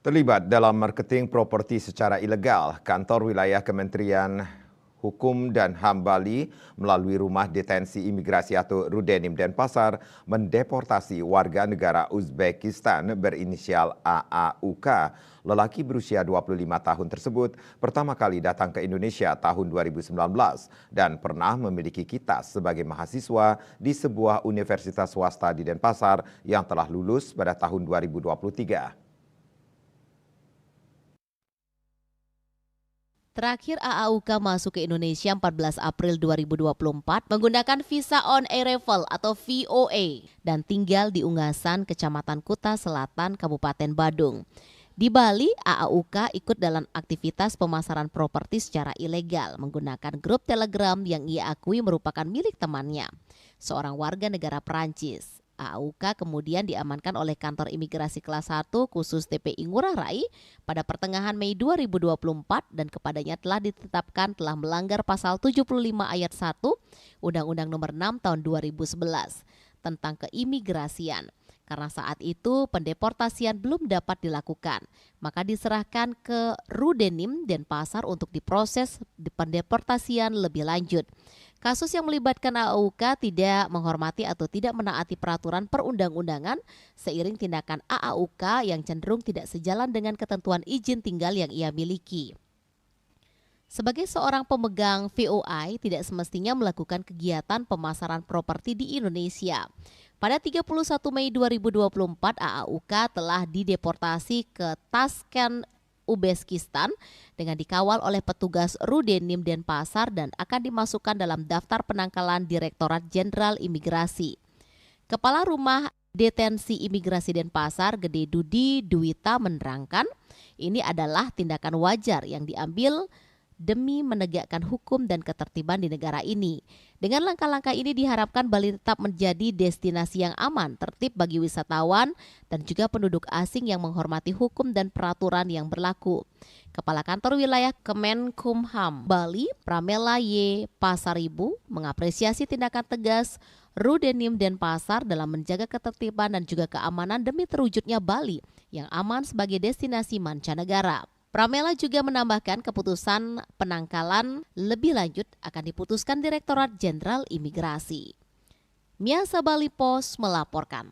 Terlibat dalam marketing properti secara ilegal, kantor wilayah Kementerian Hukum dan HAM Bali melalui rumah detensi imigrasi atau Rudenim Denpasar mendeportasi warga negara Uzbekistan berinisial AAUK. Lelaki berusia 25 tahun tersebut pertama kali datang ke Indonesia tahun 2019 dan pernah memiliki kitas sebagai mahasiswa di sebuah universitas swasta di Denpasar yang telah lulus pada tahun 2023. Terakhir AAUK masuk ke Indonesia 14 April 2024 menggunakan visa on arrival atau VOA dan tinggal di Ungasan, Kecamatan Kuta Selatan, Kabupaten Badung. Di Bali, AAUK ikut dalam aktivitas pemasaran properti secara ilegal menggunakan grup Telegram yang ia akui merupakan milik temannya, seorang warga negara Perancis. AAUK kemudian diamankan oleh kantor imigrasi kelas 1 khusus TPI Ngurah Rai pada pertengahan Mei 2024 dan kepadanya telah ditetapkan telah melanggar pasal 75 ayat 1 Undang-Undang Nomor 6 Tahun 2011 tentang keimigrasian. Karena saat itu pendeportasian belum dapat dilakukan, maka diserahkan ke Rudenim Denpasar untuk diproses di pendeportasian lebih lanjut. Kasus yang melibatkan AAUK tidak menghormati atau tidak menaati peraturan perundang-undangan seiring tindakan AAUK yang cenderung tidak sejalan dengan ketentuan izin tinggal yang ia miliki. Sebagai seorang pemegang VOI, tidak semestinya melakukan kegiatan pemasaran properti di Indonesia. Pada 31 Mei 2024, AAUK telah dideportasi ke Tashkent, Uzbekistan dengan dikawal oleh petugas Rudenim Denpasar dan akan dimasukkan dalam daftar penangkalan Direktorat Jenderal Imigrasi. Kepala Rumah Detensi Imigrasi Denpasar, Gede Dudi Duwita menerangkan, ini adalah tindakan wajar yang diambil demi menegakkan hukum dan ketertiban di negara ini. Dengan langkah-langkah ini diharapkan Bali tetap menjadi destinasi yang aman, tertib bagi wisatawan dan juga penduduk asing yang menghormati hukum dan peraturan yang berlaku. Kepala Kantor Wilayah Kemenkumham Bali, Pramela Y. Pasaribu, mengapresiasi tindakan tegas Rudenim Denpasar dalam menjaga ketertiban dan juga keamanan demi terwujudnya Bali yang aman sebagai destinasi mancanegara. Pramela juga menambahkan keputusan penangkalan lebih lanjut akan diputuskan Direktorat Jenderal Imigrasi. Miasa Bali Pos melaporkan.